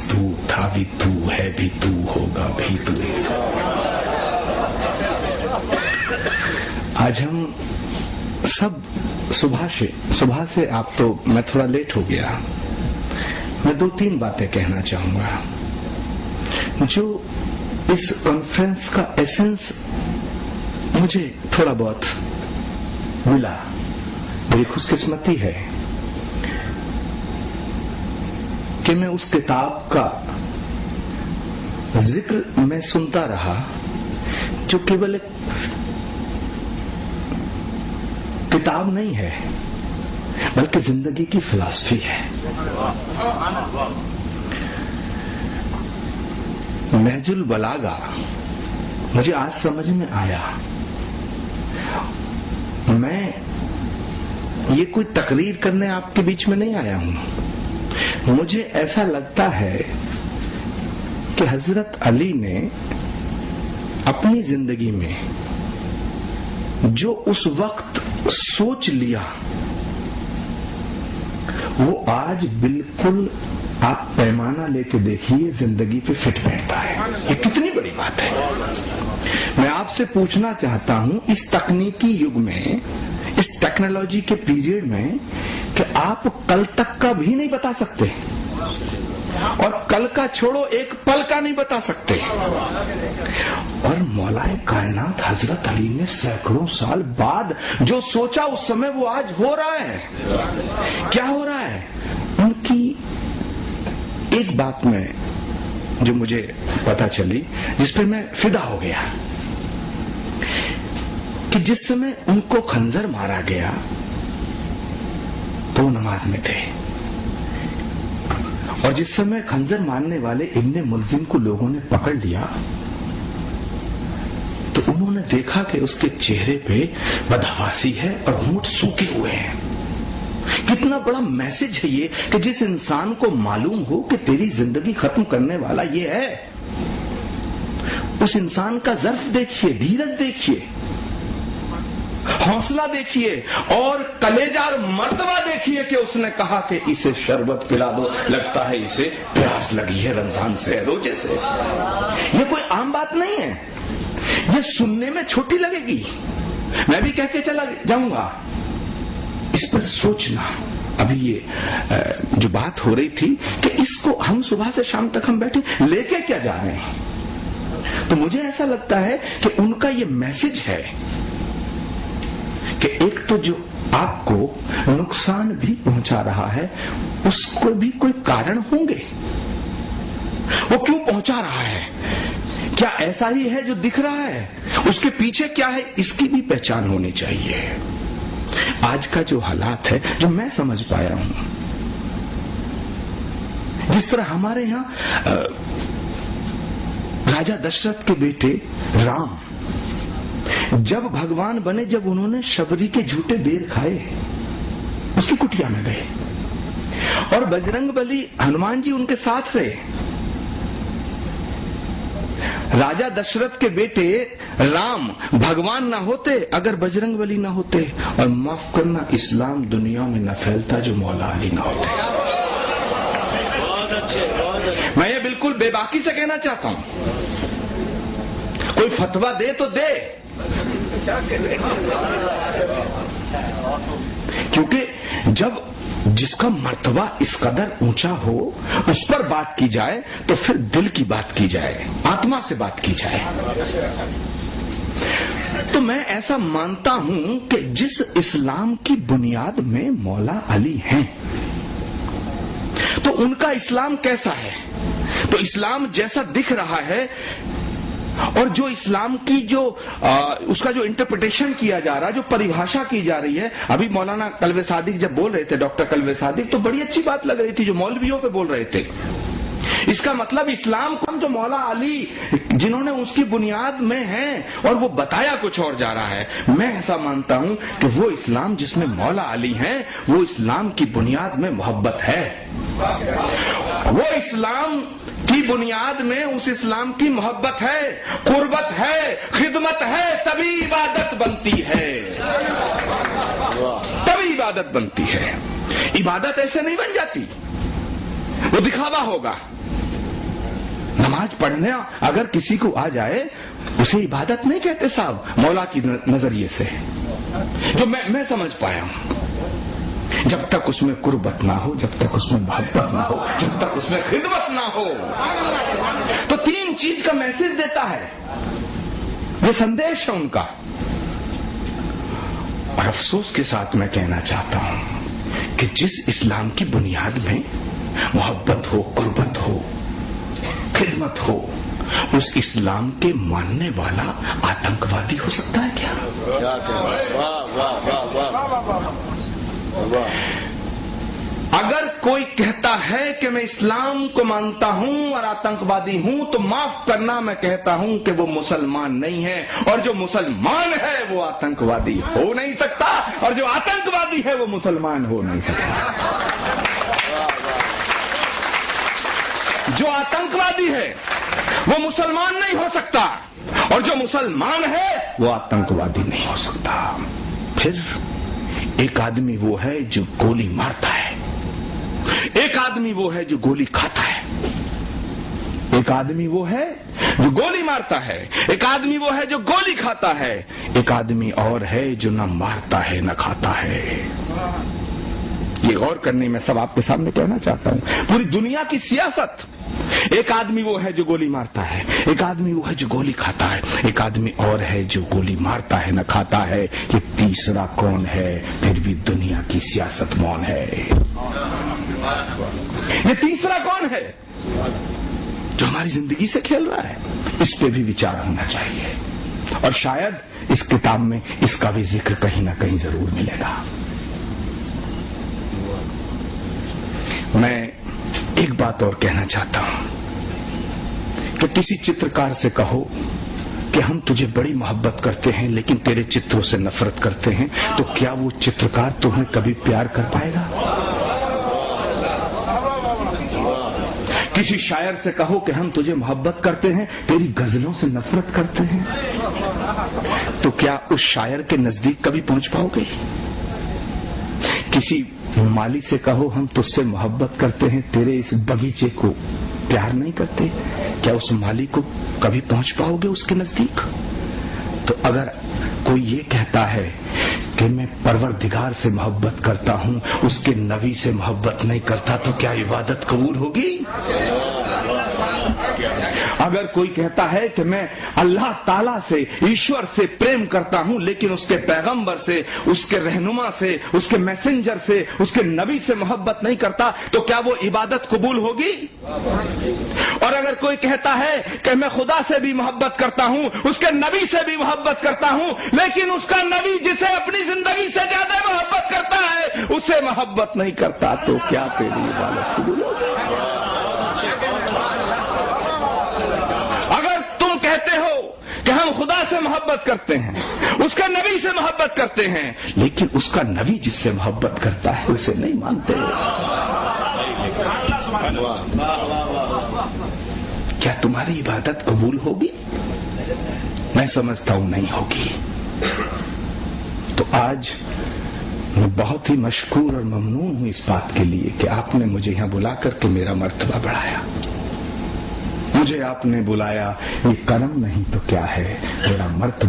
तू था भी तू, है भी तू, होगा भी तू। आज हम सब सुबह से आप तो, मैं थोड़ा लेट हो गया, मैं 2-3 बातें कहना चाहूंगा जो इस कॉन्फ्रेंस का एसेंस मुझे थोड़ा बहुत मिला। मेरी खुशकिस्मती है कि मैं उस किताब का जिक्र मैं सुनता रहा जो केवल एक किताब नहीं है बल्कि जिंदगी की फिलॉसफी है। नहजुल बलागा मुझे आज समझ में आया। मैं ये कोई तकरीर करने आपके बीच में नहीं आया हूं। मुझे ऐसा लगता है कि हजरत अली ने अपनी जिंदगी में जो उस वक्त सोच लिया वो आज बिल्कुल आप पैमाना लेके देखिए जिंदगी पे फिट बैठता है। ये कितनी बड़ी बात है। मैं आपसे पूछना चाहता हूं इस तकनीकी युग में, इस टेक्नोलॉजी के पीरियड में, कि आप कल तक का भी नहीं बता सकते और कल का छोड़ो एक पल का नहीं बता सकते। और मौलाए कायनात हजरत अली ने सैकड़ों साल बाद जो सोचा उस समय वो आज हो रहा है। क्या हो रहा है? उनकी एक बात में जो मुझे पता चली, जिस पर मैं फिदा हो गया, कि जिस समय उनको खंजर मारा गया तो नमाज में थे, और जिस समय खंजर मारने वाले इब्ने मुल्जिम को लोगों ने पकड़ लिया तो उन्होंने देखा कि उसके चेहरे पे बदहवासी है और होंठ सूखे हुए हैं। कितना बड़ा मैसेज है ये कि जिस इंसान को मालूम हो कि तेरी जिंदगी खत्म करने वाला ये है, उस इंसान का ज़र्फ देखिए, धीरज देखिए, हौसला देखिए और कलेजा और मर्तबा देखिए कि उसने कहा कि इसे शरबत पिला दो, लगता है इसे प्यास लगी है रमजान से, रोजे से। ये कोई आम बात नहीं है। ये सुनने में छोटी लगेगी, मैं भी कह के चला जाऊंगा। इस पर सोचना। अभी ये जो बात हो रही थी कि इसको हम सुबह से शाम तक हम बैठे लेके क्या जा रहे हैं, तो मुझे ऐसा लगता है कि उनका ये मैसेज है कि एक तो जो आपको नुकसान भी पहुंचा रहा है उसको भी कोई कारण होंगे। वो क्यों पहुंचा रहा है? क्या ऐसा ही है जो दिख रहा है? उसके पीछे क्या है? इसकी भी पहचान होनी चाहिए। आज का जो हालात है, जो मैं समझ पाया हूं, जिस तरह हमारे यहां राजा दशरथ के बेटे राम जब भगवान बने, जब उन्होंने शबरी के झूठे बेर खाए, उसकी कुटिया में गए और बजरंग बली हनुमान जी उनके साथ रहे। राजा दशरथ के बेटे राम भगवान ना होते अगर बजरंग बली ना होते, और माफ करना इस्लाम दुनिया में न फैलता जो मौला अली ना होते। मैं ये बिल्कुल बेबाकी से कहना चाहता हूं। कोई फतवा दे तो दे, क्योंकि जब जिसका मर्तबा इस कदर ऊंचा हो उस पर बात की जाए तो फिर दिल की बात की जाए, आत्मा से बात की जाए। तो मैं ऐसा मानता हूं कि जिस इस्लाम की बुनियाद में मौला अली हैं, तो उनका इस्लाम कैसा है? तो इस्लाम जैसा दिख रहा है और जो इस्लाम की जो उसका जो इंटरप्रिटेशन किया जा रहा है, जो परिभाषा की जा रही है। अभी मौलाना कल्बे सादिक जब बोल रहे थे, डॉक्टर कल्बे सादिक, तो बड़ी अच्छी बात लग रही थी जो मौलवियों पे बोल रहे थे। इसका मतलब इस्लाम को जो मौला अली जिन्होंने उसकी बुनियाद में है और वो बताया कुछ और जा रहा है। मैं ऐसा मानता हूं कि वो इस्लाम जिसमें मौला अली है, वो इस्लाम की बुनियाद में मोहब्बत है। वो इस्लाम की बुनियाद में उस इस्लाम की मोहब्बत है, कुर्बत है, खिदमत है, तभी इबादत बनती है, तभी इबादत बनती है। इबादत ऐसे नहीं बन जाती, वो दिखावा होगा। नमाज पढ़ना अगर किसी को आ जाए उसे इबादत नहीं कहते साहब, मौला की नजरिए से जो मैं समझ पाया हूं। जब तक उसमें कुर्बत ना हो, जब तक उसमें मोहब्बत ना हो, जब तक उसमें खिदमत ना हो, तो 3 चीज का मैसेज देता है, ये संदेश है उनका। और अफसोस के साथ मैं कहना चाहता हूं कि जिस इस्लाम की बुनियाद में मोहब्बत हो, कुर्बत हो, खिदमत हो, उस इस्लाम के मानने वाला आतंकवादी हो सकता है क्या? अगर कोई कहता है कि मैं इस्लाम को मानता हूं और आतंकवादी हूं, तो माफ करना, मैं कहता हूं कि वो मुसलमान नहीं है, और जो मुसलमान है वो आतंकवादी हो नहीं सकता, और जो आतंकवादी है वो मुसलमान हो नहीं सकता। जो आतंकवादी है वो मुसलमान नहीं हो सकता, और जो मुसलमान है वो आतंकवादी नहीं हो सकता। फिर एक आदमी वो है जो गोली मारता है, एक आदमी वो है जो गोली खाता है, एक आदमी वो है जो गोली मारता है, एक आदमी वो है जो गोली खाता है, एक आदमी और है जो न मारता है न खाता है। ये गौर करने में सब आपके सामने कहना चाहता हूं। पूरी दुनिया की सियासत, एक आदमी वो है जो गोली मारता है, एक आदमी वो है जो गोली खाता है, एक आदमी और है जो गोली मारता है न खाता है। ये तीसरा कौन है? फिर भी दुनिया की सियासत मौन है। ये तीसरा कौन है जो हमारी जिंदगी से खेल रहा है? इस पे भी विचार होना चाहिए, और शायद इस किताब में इसका भी जिक्र कहीं ना कहीं जरूर मिलेगा। मैं एक बात और कहना चाहता हूं कि किसी चित्रकार से कहो कि हम तुझे बड़ी मोहब्बत करते हैं लेकिन तेरे चित्रों से नफरत करते हैं, तो क्या वो चित्रकार तुम्हें कभी प्यार कर पाएगा? किसी शायर से कहो कि हम तुझे मोहब्बत करते हैं, तेरी गजलों से नफरत करते हैं, तो क्या उस शायर के नजदीक कभी पहुंच पाओगे? किसी माली से कहो हम तुझसे मोहब्बत करते हैं, तेरे इस बगीचे को प्यार नहीं करते, क्या उस माली को कभी पहुंच पाओगे उसके नजदीक? तो अगर कोई ये कहता है कि मैं परवरदिगार से मोहब्बत करता हूं, उसके नबी से मोहब्बत नहीं करता, तो क्या इबादत कबूल होगी? अगर कोई कहता है कि मैं अल्लाह ताला से, ईश्वर से प्रेम करता हूं लेकिन उसके पैगंबर से, उसके रहनुमा से, उसके मैसेंजर से, उसके नबी से मोहब्बत नहीं करता, तो क्या वो इबादत कबूल होगी? और अगर कोई कहता है कि मैं खुदा से भी मोहब्बत करता हूं, उसके नबी से भी मोहब्बत करता हूं, लेकिन उसका नबी जिसे अपनी जिंदगी से ज्यादा मोहब्बत करता है उससे मोहब्बत नहीं करता, तो क्या तेरी इबादत कबूल होगी? कि हम खुदा से मोहब्बत करते हैं, उसका नबी से मोहब्बत करते हैं, लेकिन उसका नबी जिससे मोहब्बत करता है उसे नहीं मानते, क्या तुम्हारी इबादत कबूल होगी? मैं समझता हूं नहीं होगी। तो आज मैं बहुत ही मशकूर और ममनून हूं इस बात के लिए कि आपने मुझे यहां बुला करके मेरा मर्तबा बढ़ाया। मुझे आपने बुलाया, ये करम नहीं तो क्या है, मेरा मर्तबा